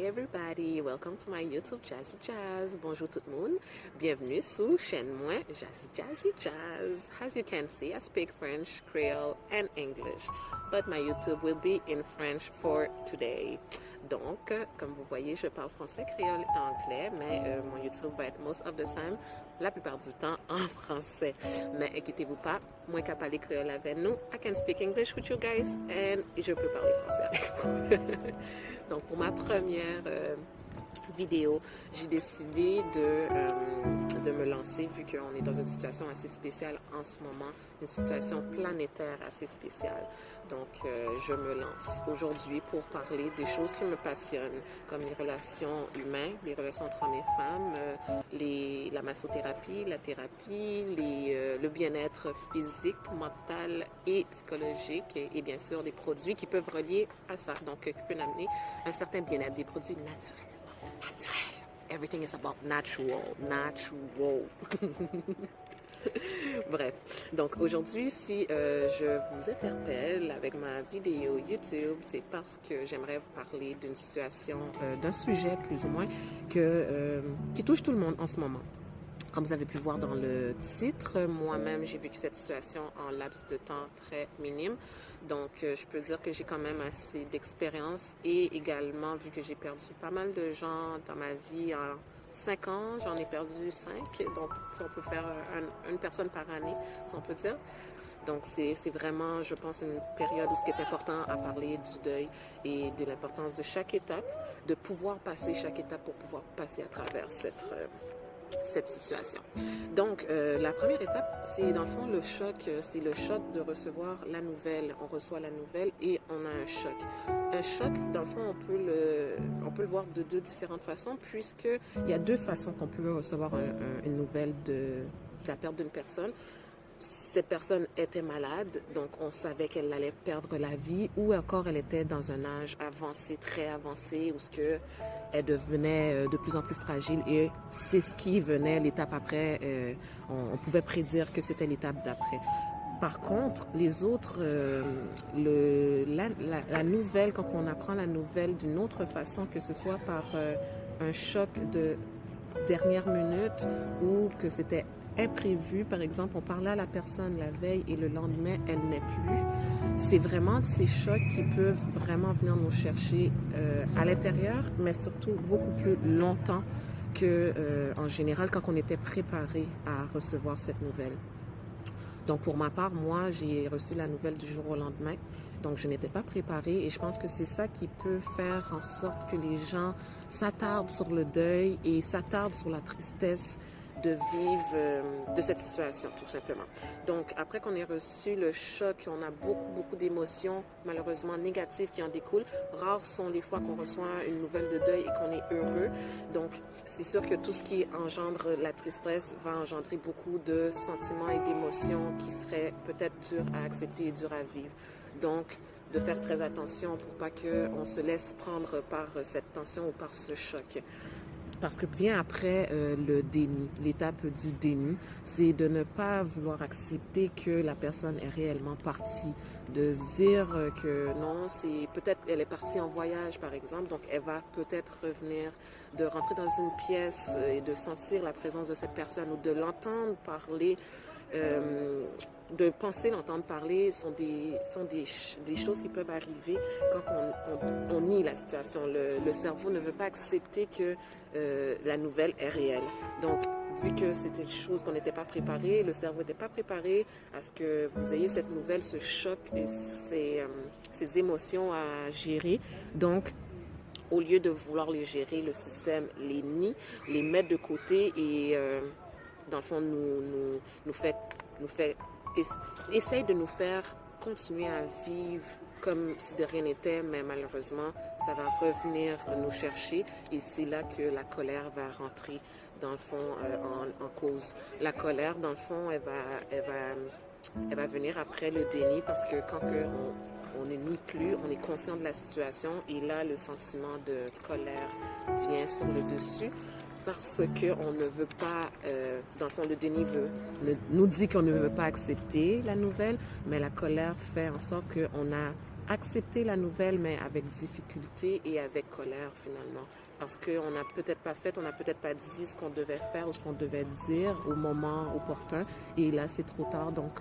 Hi everybody, welcome to my YouTube Jazzy Jazz. Bonjour tout le monde. Bienvenue sur chaîne moi Jazzy Jazz. As you can see, I speak French, Creole and English, but my YouTube will be in French for today. Donc, comme vous voyez, je parle français, créole et anglais, mais mon YouTube va être most of the time, la plupart du temps, en français. Mais inquiétez-vous pas, moi qui parle créole avec nous, I can speak English with you guys, and je peux parler français avec vous. Donc, pour ma première vidéo, j'ai décidé de me lancer, vu qu'on est dans une situation assez spéciale en ce moment, une situation planétaire assez spéciale. Donc, je me lance aujourd'hui pour parler des choses qui me passionnent, comme les relations humaines, les relations entre hommes et femmes, la massothérapie, la thérapie, le bien-être physique, mental et psychologique, et bien sûr des produits qui peuvent relier à ça, donc qui peuvent amener un certain bien-être, des produits naturels. Naturel. Everything is about natural. Natural. Bref, donc aujourd'hui, si je vous interpelle avec ma vidéo YouTube, c'est parce que j'aimerais vous parler d'une situation, d'un sujet plus ou moins qui touche tout le monde en ce moment. Comme vous avez pu voir dans le titre, moi-même, j'ai vécu cette situation en laps de temps très minime. Donc, je peux dire que j'ai quand même assez d'expérience et également, vu que j'ai perdu pas mal de gens dans ma vie en 5 ans, j'en ai perdu 5. Donc, si on peut faire une personne par année, si on peut dire. Donc, c'est vraiment, je pense, une période où ce qui est important à parler du deuil et de l'importance de chaque étape, de pouvoir passer chaque étape pour pouvoir passer à travers cette situation. Donc, la première étape, c'est dans le fond le choc, c'est le choc de recevoir la nouvelle. On reçoit la nouvelle et on a un choc. Un choc, dans le fond, on peut le voir de deux différentes façons, puisqu'il y a deux façons qu'on peut recevoir une nouvelle de la perte d'une personne. Cette personne était malade, donc on savait qu'elle allait perdre la vie, ou encore elle était dans un âge avancé, très avancé, où elle devenait de plus en plus fragile, et c'est ce qui venait l'étape après. On pouvait prédire que c'était l'étape d'après. Par contre, les autres, la nouvelle, quand on apprend la nouvelle d'une autre façon, que ce soit par un choc de dernière minute ou que c'était imprévu, par exemple, on parlait à la personne la veille et le lendemain, elle n'est plus. C'est vraiment ces chocs qui peuvent vraiment venir nous chercher à l'intérieur, mais surtout beaucoup plus longtemps qu'en général quand on était préparé à recevoir cette nouvelle. Donc, pour ma part, moi, j'ai reçu la nouvelle du jour au lendemain. Donc, je n'étais pas préparée et je pense que c'est ça qui peut faire en sorte que les gens s'attardent sur le deuil et s'attardent sur la tristesse de vivre de cette situation, tout simplement. Donc, après qu'on ait reçu le choc, on a beaucoup d'émotions, malheureusement négatives qui en découlent. Rares sont les fois qu'on reçoit une nouvelle de deuil et qu'on est heureux. Donc, c'est sûr que tout ce qui engendre la tristesse va engendrer beaucoup de sentiments et d'émotions qui seraient peut-être durs à accepter et durs à vivre. Donc, de faire très attention pour pas qu'on se laisse prendre par cette tension ou par ce choc. Parce que vient après le déni, l'étape du déni, c'est de ne pas vouloir accepter que la personne est réellement partie, de se dire que non, c'est peut-être elle est partie en voyage par exemple, donc elle va peut-être revenir, de rentrer dans une pièce et de sentir la présence de cette personne ou de l'entendre parler. De penser l'entendre parler sont des choses qui peuvent arriver quand on nie la situation. Le cerveau ne veut pas accepter que la nouvelle est réelle. Donc, vu que c'était une chose qu'on n'était pas préparé, le cerveau n'était pas préparé à ce que vous ayez cette nouvelle, ce choc et ces émotions à gérer. Donc, au lieu de vouloir les gérer, le système les nie, les met de côté et dans le fond essaye de nous faire continuer à vivre comme si de rien n'était, mais malheureusement, ça va revenir nous chercher et c'est là que la colère va rentrer dans le fond en cause. La colère, dans le fond, elle va venir après le déni parce que quand on n'est ni plus, on est conscient de la situation et là, le sentiment de colère vient sur le dessus. Parce qu'on ne veut pas, dans le fond, le déni nous dit qu'on ne veut pas accepter la nouvelle, mais la colère fait en sorte qu'on a accepter la nouvelle, mais avec difficulté et avec colère finalement. Parce qu'on n'a peut-être pas fait, on n'a peut-être pas dit ce qu'on devait faire ou ce qu'on devait dire au moment opportun. Et là, c'est trop tard. Donc,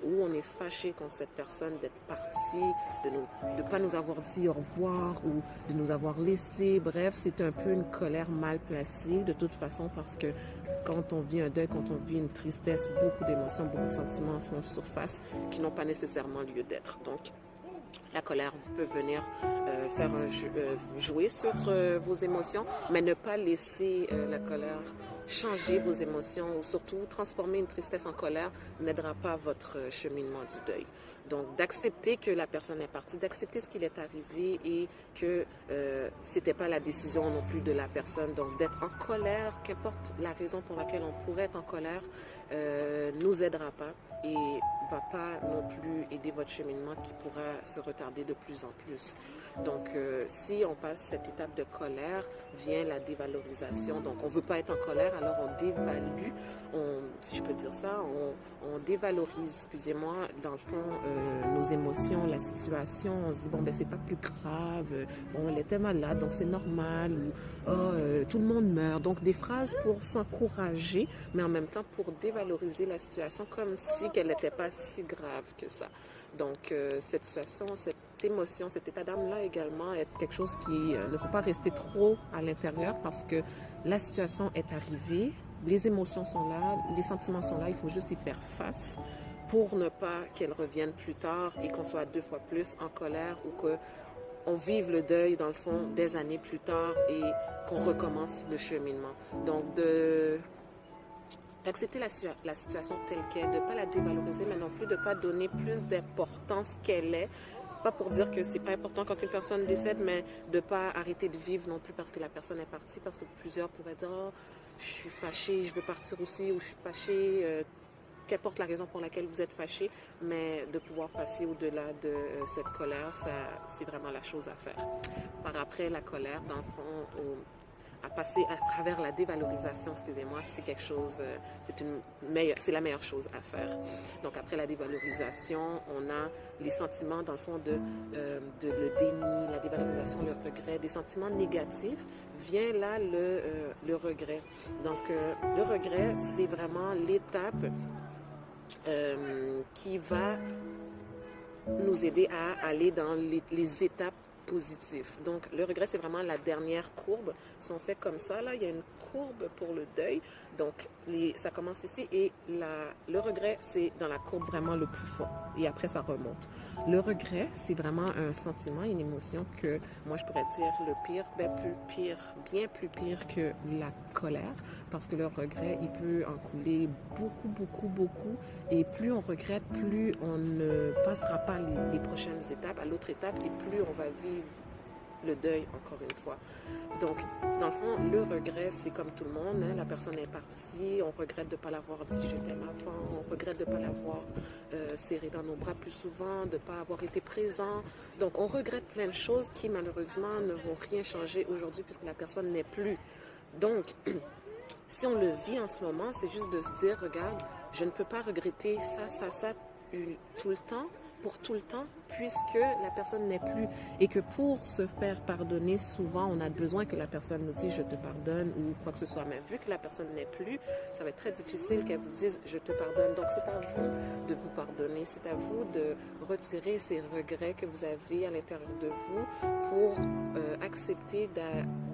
on est fâché contre cette personne d'être partie, de ne pas nous avoir dit au revoir ou de nous avoir laissé. Bref, c'est un peu une colère mal placée de toute façon parce que quand on vit un deuil, quand on vit une tristesse, beaucoup d'émotions, beaucoup de sentiments font surface qui n'ont pas nécessairement lieu d'être. Donc, la colère peut venir jouer sur vos émotions, mais ne pas laisser la colère changer vos émotions ou surtout transformer une tristesse en colère n'aidera pas votre cheminement du deuil. Donc, d'accepter que la personne est partie, d'accepter ce qu'il est arrivé et que c'était pas la décision non plus de la personne. Donc, d'être en colère, qu'importe la raison pour laquelle on pourrait être en colère, nous aidera pas et va pas non plus aider votre cheminement qui pourra se retarder de plus en plus. Donc, si on passe cette étape de colère, vient la dévalorisation. Donc, on veut pas être en colère, alors on dévalue, si je peux dire ça, on dévalorise, excusez-moi, dans le fond, nos émotions, la situation. On se dit, bon, ben, c'est pas plus grave, bon, elle était malade, donc c'est normal, ou tout le monde meurt. Donc, des phrases pour s'encourager, mais en même temps pour dévaloriser la situation comme si qu'elle n'était pas si grave que ça. Donc, cette situation, cette émotion, cet état d'âme-là également est quelque chose qui ne faut pas rester trop à l'intérieur parce que la situation est arrivée, les émotions sont là, les sentiments sont là, il faut juste y faire face pour ne pas qu'elles reviennent plus tard et qu'on soit 2 fois plus en colère ou qu'on vive le deuil dans le fond des années plus tard et qu'on recommence le cheminement. Donc, d'accepter la situation telle qu'elle, de ne pas la dévaloriser, mais non plus de ne pas donner plus d'importance qu'elle est. Pas pour dire que c'est pas important quand une personne décède, mais de ne pas arrêter de vivre non plus parce que la personne est partie, parce que plusieurs pourraient dire oh, je suis fâchée, je veux partir aussi, ou je suis fâchée, qu'importe la raison pour laquelle vous êtes fâché, mais de pouvoir passer au-delà de cette colère, ça, c'est vraiment la chose à faire. Par après, la colère, dans le fond, à passer à travers la dévalorisation, excusez-moi, c'est quelque chose, c'est la meilleure chose à faire. Donc après la dévalorisation, on a les sentiments dans le fond de le déni, la dévalorisation, le regret, des sentiments négatifs. Vient là le regret. Donc le regret, c'est vraiment l'étape qui va nous aider à aller dans les étapes positives. Donc, le regret, c'est vraiment la dernière courbe. Si on fait comme ça, là, il y a une courbe pour le deuil. Donc, ça commence ici et le regret, c'est dans la courbe vraiment le plus fort. Et après, ça remonte. Le regret, c'est vraiment un sentiment, une émotion que, moi, je pourrais dire le pire, bien plus pire que la colère. Parce que le regret, il peut en couler beaucoup, beaucoup, beaucoup. Et plus on regrette, plus on ne passera pas les prochaines étapes, à l'autre étape, et plus on va vivre le deuil, encore une fois. Donc, dans le fond, le regret, c'est comme tout le monde. Hein, la personne est partie, on regrette de ne pas l'avoir dit « je t'aime » avant, on regrette de ne pas l'avoir serré dans nos bras plus souvent, de ne pas avoir été présent. Donc, on regrette plein de choses qui, malheureusement, ne vont rien changer aujourd'hui puisque la personne n'est plus. Donc, si on le vit en ce moment, c'est juste de se dire, regarde, je ne peux pas regretter ça, tout le temps, pour tout le temps, puisque la personne n'est plus. Et que pour se faire pardonner, souvent, on a besoin que la personne nous dise « je te pardonne » ou quoi que ce soit. Mais vu que la personne n'est plus, ça va être très difficile qu'elle vous dise « je te pardonne ». Donc, c'est à vous de vous pardonner. C'est à vous de retirer ces regrets que vous avez à l'intérieur de vous pour accepter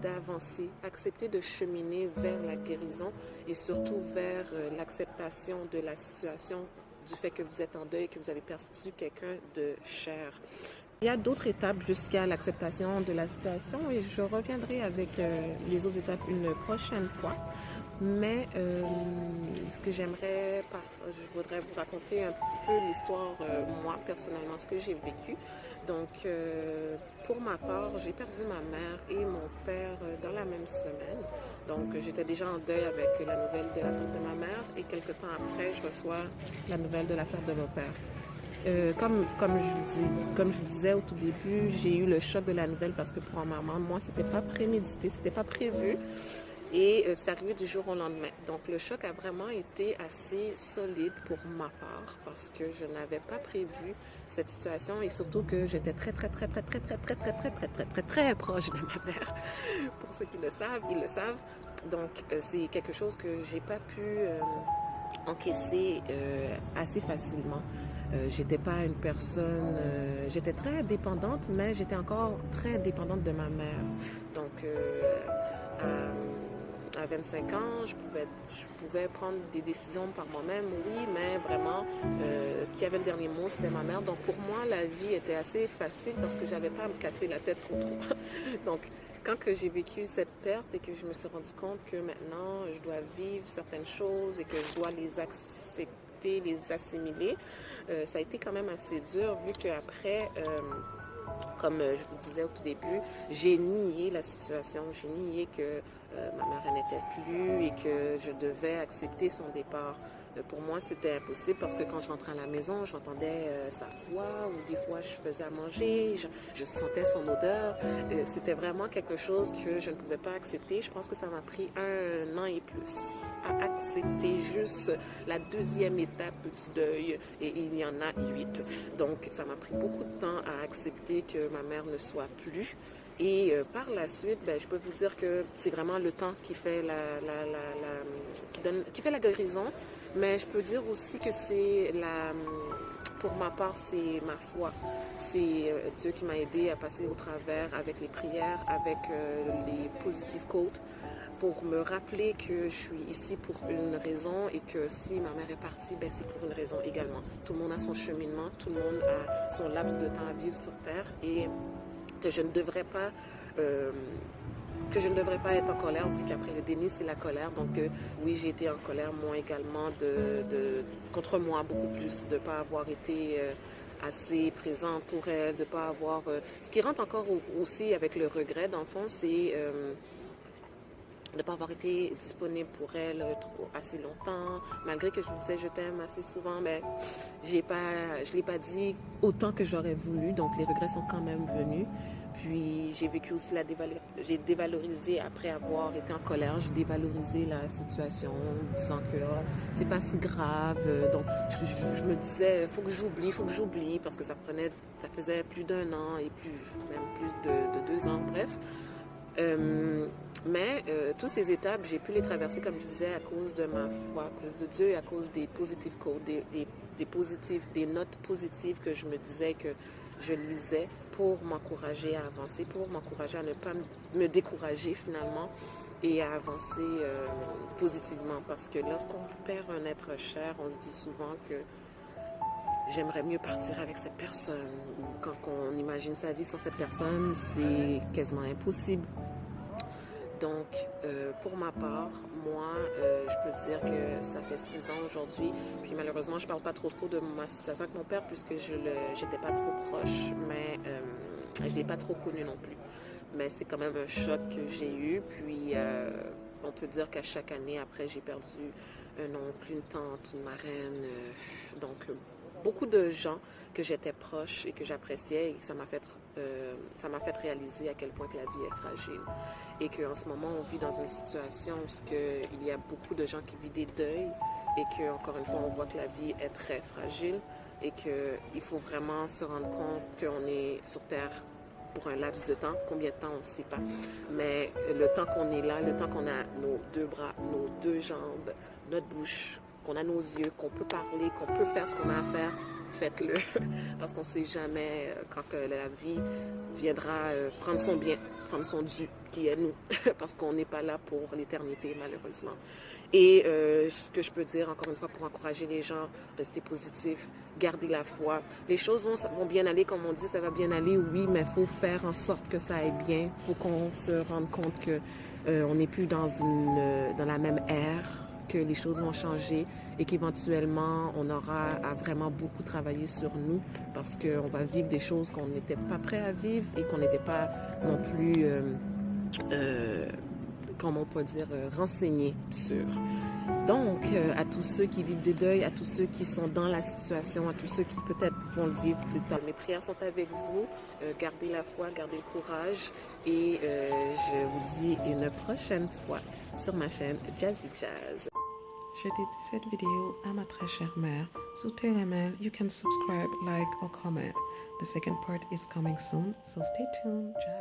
d'avancer, accepter de cheminer vers la guérison et surtout vers l'acceptation de la situation du fait que vous êtes en deuil, que vous avez perdu quelqu'un de cher. Il y a d'autres étapes jusqu'à l'acceptation de la situation et je reviendrai avec les autres étapes une prochaine fois. Mais ce que je voudrais vous raconter un petit peu l'histoire, moi, personnellement, ce que j'ai vécu. Donc, pour ma part, j'ai perdu ma mère et mon père dans la même semaine. Donc, j'étais déjà en deuil avec la nouvelle de la perte de ma mère et quelques temps après, je reçois la nouvelle de la perte de mon père. Comme je vous disais au tout début, j'ai eu le choc de la nouvelle parce que pour ma maman, moi, c'était pas prémédité, c'était pas prévu. Et c'est arrivé du jour au lendemain. Donc le choc a vraiment été assez solide pour ma part parce que je n'avais pas prévu cette situation et surtout que j'étais très proche de ma mère. Pour ceux qui le savent, ils le savent. Donc c'est quelque chose que j'ai pas pu encaisser assez facilement. J'étais pas une personne, j'étais très dépendante, mais j'étais encore très dépendante de ma mère. Donc à 25 ans, je pouvais prendre des décisions par moi-même, oui, mais vraiment, qui avait le dernier mot, c'était ma mère. Donc pour moi, la vie était assez facile parce que j'avais pas à me casser la tête trop. Donc quand que j'ai vécu cette perte et que je me suis rendu compte que maintenant, je dois vivre certaines choses et que je dois les accepter, les assimiler, ça a été quand même assez dur vu qu'après... comme je vous disais au tout début, j'ai nié la situation, j'ai nié que ma mère n'était plus et que je devais accepter son départ. Pour moi, c'était impossible parce que quand je rentrais à la maison, j'entendais sa voix ou des fois je faisais à manger, je sentais son odeur. C'était vraiment quelque chose que je ne pouvais pas accepter. Je pense que ça m'a pris 1 an et plus à accepter juste la deuxième étape du deuil et il y en a 8. Donc, ça m'a pris beaucoup de temps à accepter que ma mère ne soit plus. Et par la suite, je peux vous dire que c'est vraiment le temps qui fait qui fait la guérison. Mais je peux dire aussi que pour ma part, c'est ma foi. C'est Dieu qui m'a aidé à passer au travers avec les prières, avec les positive quotes, pour me rappeler que je suis ici pour une raison et que si ma mère est partie, c'est pour une raison également. Tout le monde a son cheminement, tout le monde a son laps de temps à vivre sur Terre et que je ne devrais pas être en colère, vu qu'après le déni, c'est la colère. Donc oui, j'ai été en colère, moi également, contre moi beaucoup plus, de ne pas avoir été assez présente pour elle, de ne pas avoir... Ce qui rentre encore aussi avec le regret, dans le fond, c'est de ne pas avoir été disponible pour elle assez longtemps, malgré que je lui disais je t'aime assez souvent, mais je ne l'ai pas dit autant que j'aurais voulu, donc les regrets sont quand même venus. Puis j'ai vécu aussi j'ai dévalorisé après avoir été en colère, j'ai dévalorisé la situation, disant que c'est pas si grave. Donc je me disais faut que j'oublie, parce que ça faisait plus d'1 an et même plus de 2 ans, bref. Mais toutes ces étapes, j'ai pu les traverser, comme je disais, à cause de ma foi, à cause de Dieu et à cause des positive quotes, des notes positives que je me disais, que je lisais pour m'encourager à avancer, pour m'encourager à ne pas me décourager finalement et à avancer positivement. Parce que lorsqu'on perd un être cher, on se dit souvent que j'aimerais mieux partir avec cette personne. Ou quand on imagine sa vie sans cette personne, c'est quasiment impossible. Donc, pour ma part, moi, je peux dire que ça fait 6 ans aujourd'hui. Puis malheureusement, je ne parle pas trop de ma situation avec mon père puisque je n'étais pas trop proche, mais je ne l'ai pas trop connu non plus. Mais c'est quand même un choc que j'ai eu. Puis, on peut dire qu'à chaque année, après, j'ai perdu un oncle, une tante, une marraine. Donc, beaucoup de gens que j'étais proche et que j'appréciais et que ça m'a fait réaliser à quel point que la vie est fragile et qu'en ce moment on vit dans une situation où il y a beaucoup de gens qui vivent des deuils et qu'encore une fois on voit que la vie est très fragile et qu'il faut vraiment se rendre compte qu'on est sur Terre pour un laps de temps, combien de temps on ne sait pas, mais le temps qu'on est là, le temps qu'on a nos 2 bras, nos 2 jambes, notre bouche, qu'on a nos yeux, qu'on peut parler, qu'on peut faire ce qu'on a à faire, faites-le. Parce qu'on ne sait jamais quand la vie viendra prendre son bien, prendre son dû, qui est nous. Parce qu'on n'est pas là pour l'éternité, malheureusement. Et ce que je peux dire, encore une fois, pour encourager les gens, rester positif, garder la foi. Les choses vont bien aller, comme on dit, ça va bien aller, oui, mais il faut faire en sorte que ça aille bien. Il faut qu'on se rende compte qu'on n'est plus dans la même ère, que les choses vont changer et qu'éventuellement, on aura à vraiment beaucoup travailler sur nous parce qu'on va vivre des choses qu'on n'était pas prêt à vivre et qu'on n'était pas non plus comment on peut dire, renseignés sur. Donc, à tous ceux qui vivent des deuils, à tous ceux qui sont dans la situation, à tous ceux qui peut-être vont le vivre plus tard, mes prières sont avec vous. Gardez la foi, gardez le courage et je vous dis une prochaine fois sur ma chaîne Jazzy Jazz. Je dédie cette vidéo à ma très chère mère. Sous tes emails, you can subscribe, like or comment. The second part is coming soon, so stay tuned. Jazz.